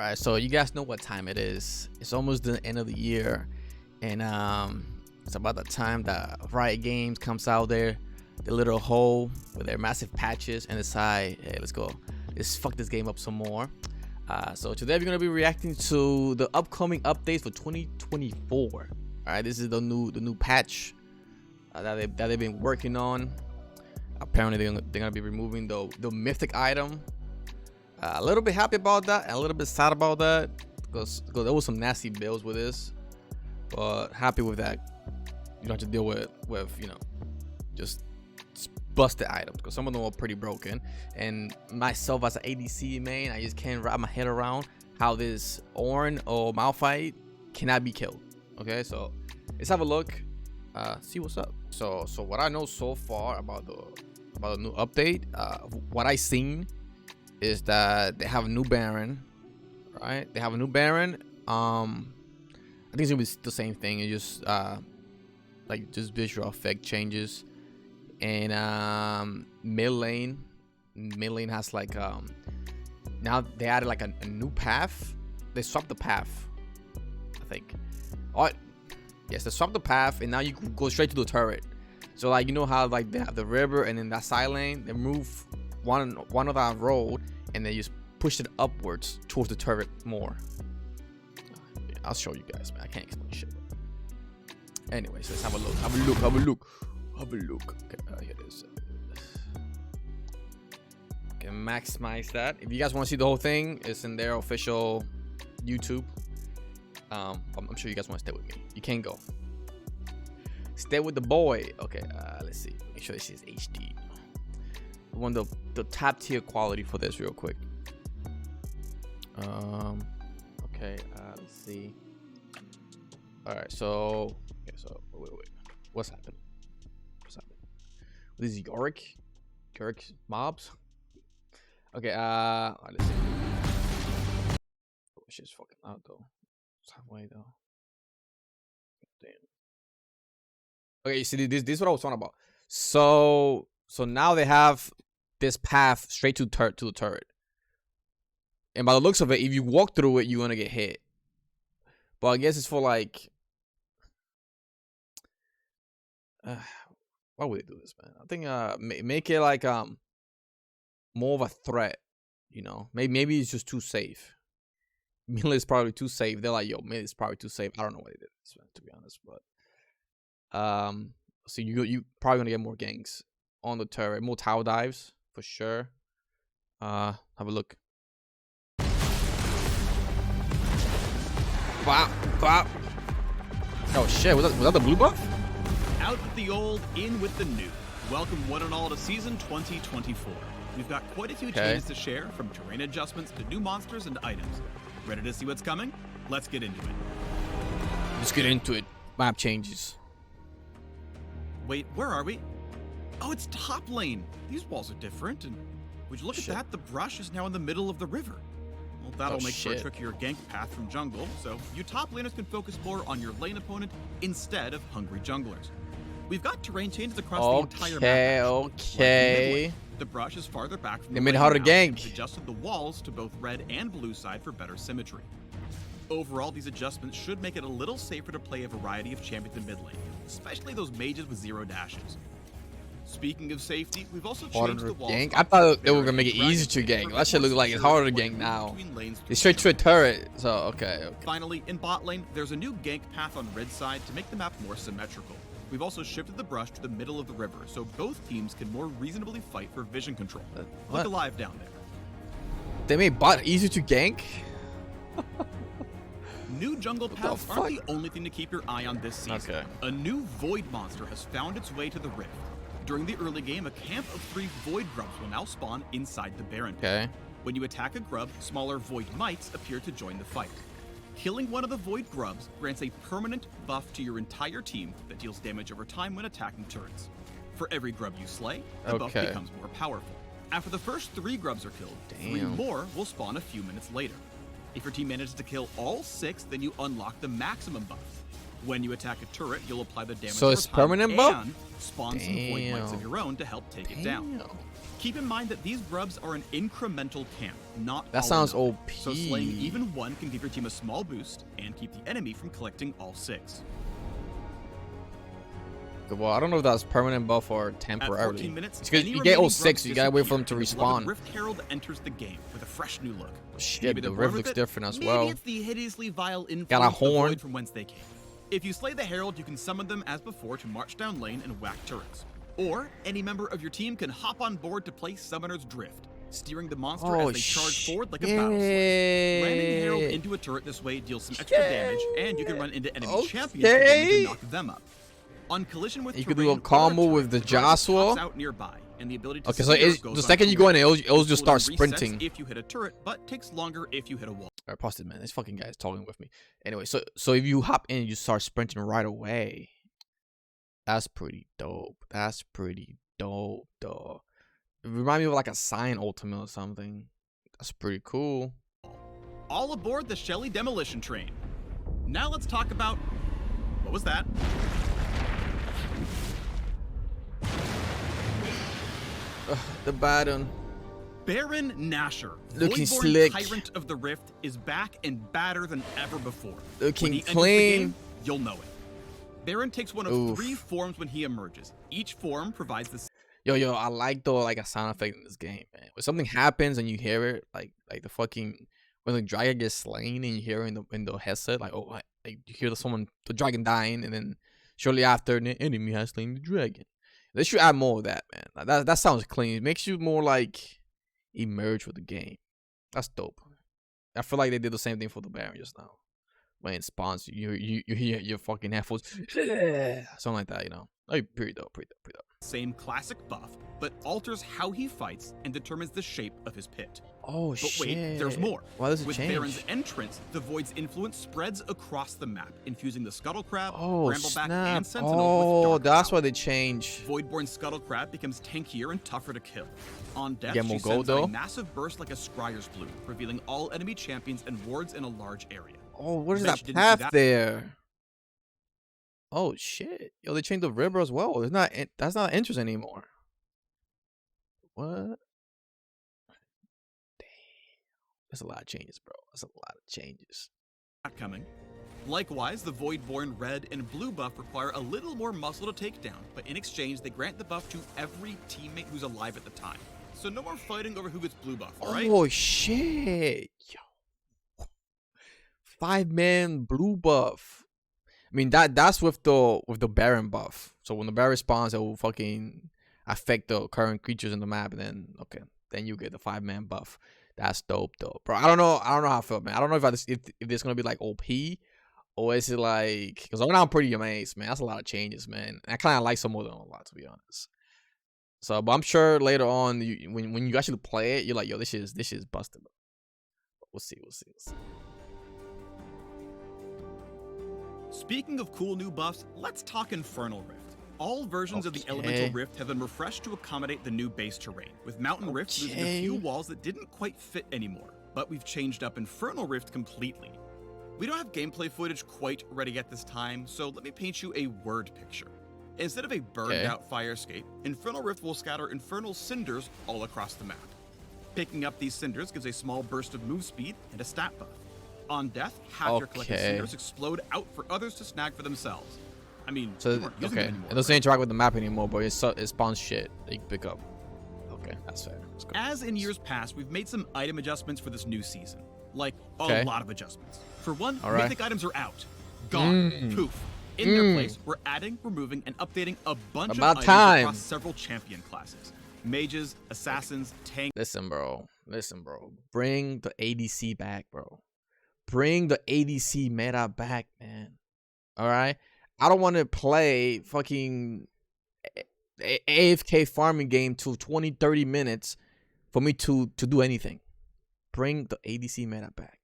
All right, so you guys know what time it is. It's almost the end of the year, and it's about the time that Riot Games comes out there, the little hole with their massive patches, and decide, hey, let's go, let's fuck this game up some more. So today we're gonna be reacting to the upcoming updates for 2024. All right, this is the new patch that they've been working on. Apparently, they're gonna be removing the mythic item. A little bit happy about that, and a little bit sad about that because there was some nasty builds with this, but happy with that. You don't have to deal with just busted items because some of them are pretty broken. And myself as an ADC main, I just can't wrap my head around how this Ornn or Malphite cannot be killed. Okay, so let's have a look, see what's up. So what I know so far about the new update, what I seen is that they have a new Baron, right? They have a new Baron. I think it's gonna be the same thing. It just just visual effect changes. And mid lane has like now they added like a new path. They swapped the path, I think. Oh yes, they swapped the path, and now you can go straight to the turret. So like, you know how like they have the river, and then that side lane they move one of that road, and then just push it upwards towards the turret more. I'll show you guys, man. I can't explain shit. Anyways, let's have a look. Okay, here it is. Okay, maximize that. If you guys want to see the whole thing, it's in their official YouTube. I'm sure you guys want to stay with me. You can't go. Stay with the boy. Okay, let's see. Make sure this is HD. I want the top tier quality for this real quick. Okay, let's see. All right, so wait. What's happening? This is Yorick mobs. Okay, all right, let's see. Oh, shit's fucking out though. It's halfway though. Damn. Okay, you see, this is what I was talking about. So now they have this path straight to the turret, and by the looks of it, if you walk through it, you're gonna get hit. But I guess it's for like, why would they do this, man? I think make it like more of a threat. You know, maybe it's just too safe. Melee is probably too safe. They're like, yo, Melee is probably too safe. I don't know why they did this, man, to be honest, but so you probably gonna get more ganks on the turret, more tower dives for sure. Have a look. Wow. Oh shit, was that the blue buff? Out with the old, in with the new. Welcome one and all to season 2024. We've got quite a few changes to share, from terrain adjustments to new monsters and items. Ready to see what's coming? Let's get into it. Let's get into it. Map changes. Wait, where are we? Oh, it's top lane. These walls are different, and would you look at that? The brush is now in the middle of the river. Well, that'll make for a trickier gank path from jungle, so you top laners can focus more on your lane opponent instead of hungry junglers. We've got terrain changes across the entire map. Okay. The brush is farther back from they made it harder to gank. Adjusted the walls to both red and blue side for better symmetry. Overall, these adjustments should make it a little safer to play a variety of champions in mid lane, especially those mages with 0 dashes. Speaking of safety, we've also changed the walls. I thought they were gonna make it easier to gank. That shit looks like it's harder to gank now. It's straight to a turret, so okay. Finally, in bot lane, there's a new gank path on red side to make the map more symmetrical. We've also shifted the brush to the middle of the river, so both teams can more reasonably fight for vision control. Look alive down there. They made bot easier to gank? New jungle paths aren't the only thing to keep your eye on this season. Okay. A new Void monster has found its way to the Rift. During the early game, a camp of 3 Void grubs will now spawn inside the Baron. Okay. When you attack a grub, smaller Void mites appear to join the fight. Killing one of the Void grubs grants a permanent buff to your entire team that deals damage over time when attacking turrets. For every grub you slay, the buff becomes more powerful. After the first 3 grubs are killed, 3 more will spawn a few minutes later. If your team manages to kill all 6, then you unlock the maximum buff. When you attack a turret, you'll apply the damage. So it's permanent buff? And spawn some Void mites of your own to help take it down. Keep in mind that these grubs are an incremental camp, not That all sounds or nothing. OP. So slaying even one can give your team a small boost and keep the enemy from collecting all 6. Well, I don't know if that's permanent buff or At temporary. 14 minutes, Because any you get all remaining 6, grubs you gotta wait for them disappear, to and the beloved respawn. Rift Herald enters the game with a fresh new look. Shit, Maybe the they're Rift born with looks it, different as maybe well. it's the hideously vile influence Got a of the horn. Void from whence they came. If you slay the Herald, you can summon them as before to march down lane and whack turrets. Or any member of your team can hop on board to play Summoner's Drift, steering the monster as they charge forward like a battle slug. Ramming Herald into a turret this way deals some extra damage, and you can run into enemy champions to damage and knock them up. On collision with You could terrain do a combo or with the turret, the guard just Joshua. pops out nearby, and the ability to Okay, so steer goes the on second you cooldown. go in, it'll just start Cooldown resets sprinting. if you hit a turret, but takes longer if you hit a wall. Alright, pause it, man. This fucking guy is talking with me. Anyway, so if you hop in, you start sprinting right away. That's pretty dope. That's pretty dope, though. It reminds me of like a Sign Ultimate or something. That's pretty cool. All aboard the Shelly Demolition Train. Now let's talk about... What was that? The Baron. Baron Nashor, Looking Voidborn slick. Tyrant of the Rift, is back and badder than ever before. Looking When he enters the clean. game, you'll know it. Baron takes one of Oof. 3 forms when he emerges. Each form provides the Yo, I like though like a sound effect in this game, man. When something happens and you hear it, like the fucking when the dragon gets slain and you hear it in the headset, like like you hear the dragon dying, and then shortly after the enemy has slain the dragon. They should add more of that, man. Like, that sounds clean. It makes you more like emerge with the game. That's dope. I feel like they did the same thing for the Baron just now. When it spawns, you hear your fucking headphones, something like that, you know. Like pretty dope. same classic buff, but alters how he fights and determines the shape of his pit. Oh But shit! wait, there's more. Why does it With change? Baron's entrance, the Void's influence spreads across the map, infusing the Scuttle Crab, Oh Brambleback, snap! and Sentinel Oh, with dark that's power. why they change. Voidborn Scuttle Crab becomes tankier and tougher to kill. On death, Get she more sends gold, out though? a massive burst like a Scryer's Bloom, revealing all enemy champions and wards in a large area. Oh, what is Bet that you didn't see path that. there? Oh shit! Yo, they changed the river as well. It's not. That's not interest anymore. What? Damn. That's a lot of changes, bro. That's a lot of changes. Not coming. Likewise, the Voidborn red and blue buff require a little more muscle to take down, but in exchange, they grant the buff to every teammate who's alive at the time. So no more fighting over who gets blue buff, alright? Oh shit! Yo, 5-man blue buff. I mean that's with the Baron buff. So when the Baron spawns, it will fucking affect the current creatures in the map, and then you get the 5-man buff. That's dope, though, bro. I don't know how I feel, man. I don't know if it's gonna be like OP, or is it like? Because I'm pretty amazed, man. That's a lot of changes, man. I kind of like some of them a lot, to be honest. So, but I'm sure later on, when you actually play it, you're like, yo, this is busted. We'll see. Speaking of cool new buffs, let's talk Infernal Rift. All versions of the Okay. Elemental Rift have been refreshed to accommodate the new base terrain, with Mountain Rift losing a few Okay. walls that didn't quite fit anymore. But we've changed up Infernal Rift completely. We don't have gameplay footage quite ready at this time, so let me paint you a word picture. Instead of a burned out fire escape, Infernal Rift will scatter infernal cinders all across the map. Picking up these cinders gives a small burst of move speed and a stat buff. On death, half your collected Okay. cinders explode out for others to snag for themselves. I mean, So you weren't using them okay, anymore, it doesn't right? interact with the map anymore, but it spawns shit that you can pick up. Okay, that's fair. That's good. As in years past, we've made some item adjustments for this new season. Like, Okay. a lot of adjustments. For one, All right. mythic items are out. Gone. Mm. Poof. In their place, we're adding, removing, and updating a bunch About of items time. across several champion classes. Mages, assassins, tanks, Listen, bro. Bring the ADC back, bro. Bring the ADC meta back, man. All right. I don't want to play fucking AFK farming game to 20-30 minutes for me to do anything. Bring the ADC meta back.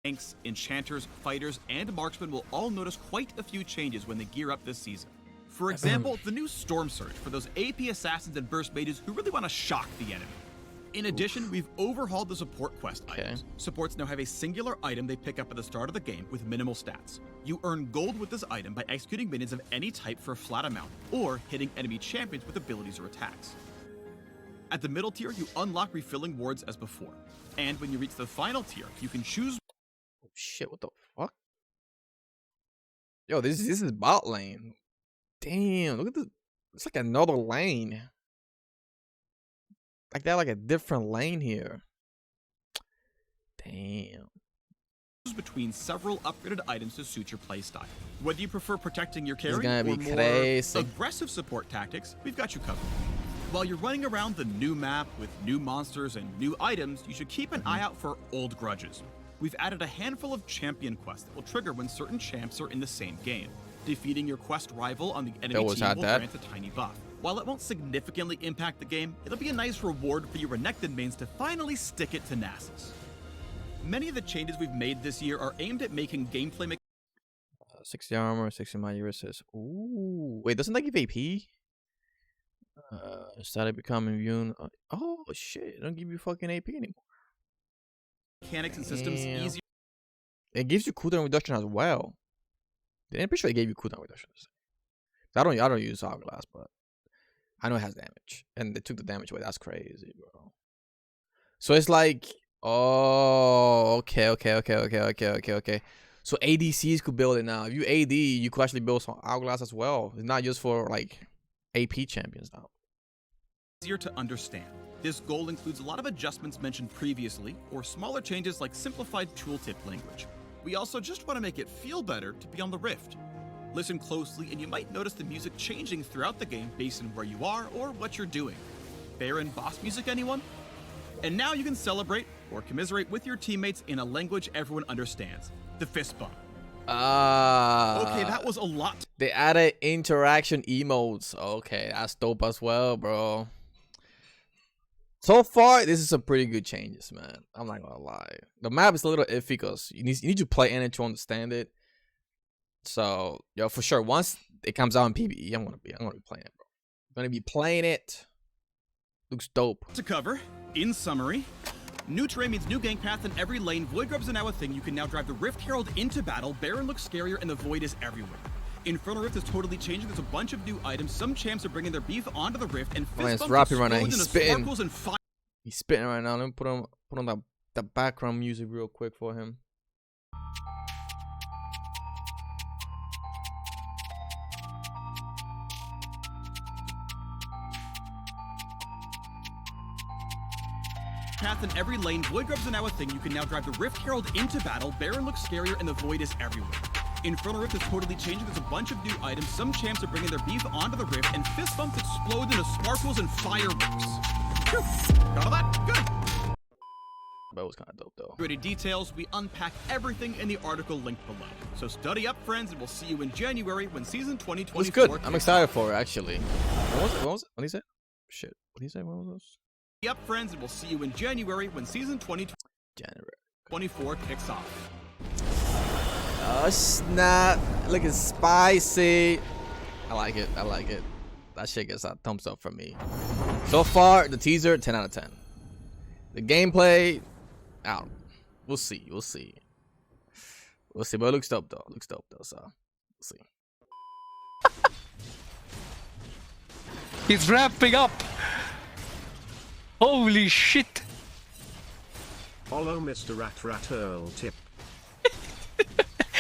tanks, enchanters, fighters, and marksmen will all notice quite a few changes when they gear up this season. For example, the new Storm Surge for those AP assassins and burst mages who really want to shock the enemy. In addition, we've overhauled the support quest items. Supports now have a singular item they pick up at the start of the game with minimal stats. You earn gold with this item by executing minions of any type for a flat amount, or hitting enemy champions with abilities or attacks. At the middle tier, you unlock refilling wards as before. And when you reach the final tier, you can choose. Oh shit! What the fuck? Yo, this is bot lane. Damn, look at this. It's like another lane. Like they're like a different lane here. Damn. Between several upgraded items to suit your playstyle. Whether you prefer protecting your carry gonna or be more crazy. aggressive support tactics, we've got you covered. While you're running around the new map with new monsters and new items, you should keep an eye out for old grudges. We've added a handful of champion quests that will trigger when certain champs are in the same game. Defeating your quest rival on the enemy team will grant a tiny buff. While it won't significantly impact the game, it'll be a nice reward for you Renekton mains to finally stick it to Nasus. Many of the changes we've made this year are aimed at making gameplay 60 armor, 60 magic resist. Ooh, wait, doesn't that give AP? Started becoming immune. Oh shit, it don't give you fucking AP anymore. Mechanics and systems easier. It gives you cooldown reduction as well. I'm pretty sure it gave you cooldown reduction. I don't use Hourglass, but I know it has damage, and they took the damage away. That's crazy, bro. So it's like, oh, okay. So ADCs could build it now. If you AD, you could actually build some Hourglass as well. It's not just for like AP champions now. Easier to understand. This goal includes a lot of adjustments mentioned previously, or smaller changes like simplified tooltip language. We also just want to make it feel better to be on the Rift. Listen closely and you might notice the music changing throughout the game based on where you are or what you're doing. Baron boss music, anyone? And now you can celebrate or commiserate with your teammates in a language everyone understands, the fist bump. Okay, that was a lot. They added interaction emotes. Okay, that's dope as well, bro. So far, this is some pretty good changes, man. I'm not gonna lie. The map is a little iffy because you need to play in it to understand it. So, yo, for sure, once it comes out in PvE, I'm gonna be playing it, bro. I'm gonna be playing it. Looks dope. To cover, in summary, new terrain means new gank path in every lane. Void grubs are now a thing. You can now drive the Rift Herald into battle. Baron looks scarier, and the Void is everywhere. Infernal Rift is totally changing. There's a bunch of new items. Some champs are bringing their beef onto the Rift, and fist bumps right now. He's spitting. And fire. He's spitting right now. Let me put on the background music real quick for him. Path in every lane. Void grubs are now a thing. You can now drive the Rift Herald into battle. Baron looks scarier, and the Void is everywhere. Infernal Rift is totally changing. There's a bunch of new items. Some champs are bringing their beef onto the Rift, and fist bumps explode into sparkles and fireworks. Phew. Got all that? Good. That was kind of dope, though. Gritty details. We unpack everything in the article linked below. So study up, friends, and we'll see you in January when season 2024. It's good. I'm excited for it, actually. What was it? What did he say? Shit. What did he say? What was this? Study up, friends, and we'll see you in January when season 2024 kicks off. Oh snap! Looking spicy. I like it. That shit gets a thumbs up from me. So far, the teaser 10 out of 10. The gameplay, out. We'll see. But it looks dope though. So we'll see. He's wrapping up. Holy shit! Follow Mr. Rat Earl Tip.